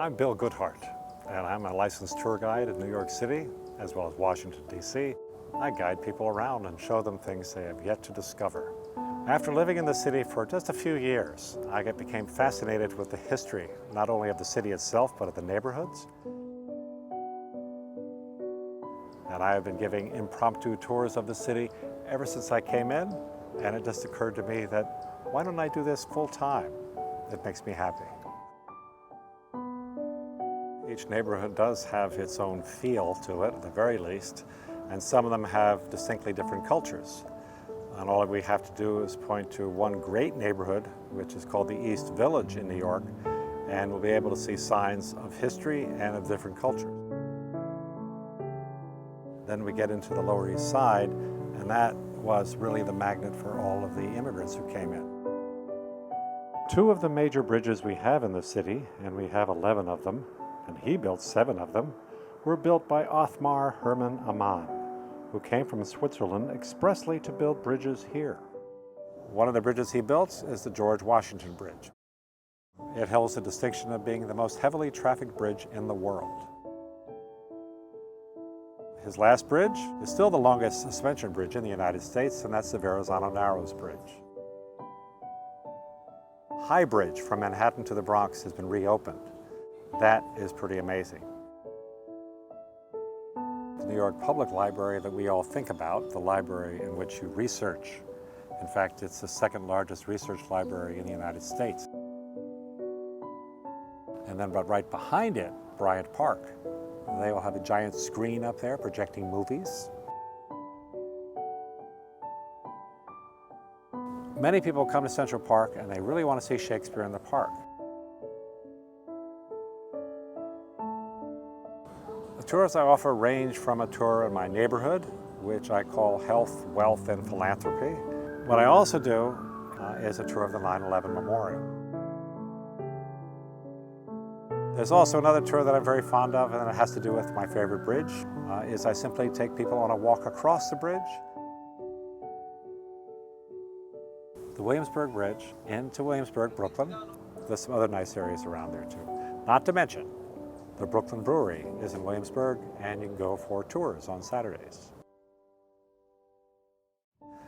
I'm Bill Goodhart, and I'm a licensed tour guide in New York City, as well as Washington, D.C. I guide people around and show them things they have yet to discover. After living in the city for just a few years, I became fascinated with the history, not only of the city itself, but of the neighborhoods. And I have been giving impromptu tours of the city ever since I came in, and it just occurred to me that why don't I do this full time? It makes me happy. Each neighborhood does have its own feel to it, at the very least, and some of them have distinctly different cultures. And all we have to do is point to one great neighborhood, which is called the East Village in New York, and we'll be able to see signs of history and of different cultures. Then we get into the Lower East Side, and that was really the magnet for all of the immigrants who came in. Two of the major bridges we have in the city, and we have 11 of them, and he built 7 of them, were built by Othmar Hermann Ammann, who came from Switzerland expressly to build bridges here. One of the bridges he built is the George Washington Bridge. It holds the distinction of being the most heavily trafficked bridge in the world. His last bridge is still the longest suspension bridge in the United States, and that's the Verrazano Narrows Bridge. High Bridge from Manhattan to the Bronx has been reopened. That is pretty amazing. The New York Public Library that we all think about, the library in which you research. In fact, it's the second largest research library in the United States. And then right behind it, Bryant Park. They will have a giant screen up there projecting movies. Many people come to Central Park and they really want to see Shakespeare in the park. The tours I offer range from a tour in my neighborhood, which I call Health, Wealth, and Philanthropy. What I also do is a tour of the 9/11 Memorial. There's also another tour that I'm very fond of, and it has to do with my favorite bridge, is I simply take people on a walk across the bridge. The Williamsburg Bridge into Williamsburg, Brooklyn. There's some other nice areas around there too. Not to mention, the Brooklyn Brewery is in Williamsburg, and you can go for tours on Saturdays.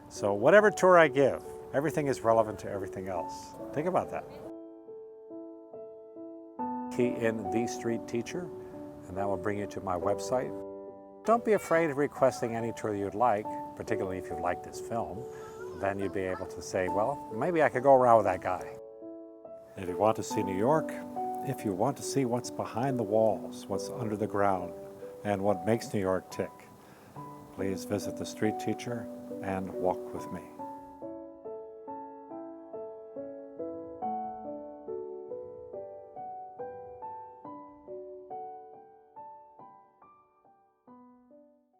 So whatever tour I give, everything is relevant to everything else. Think about that. Key in The Street Teacher, and that will bring you to my website. Don't be afraid of requesting any tour you'd like, particularly if you like this film. Then you'd be able to say, well, maybe I could go around with that guy. If you want to see New York, if you want to see what's behind the walls, what's under the ground, and what makes New York tick, please visit The Street Teacher and walk with me.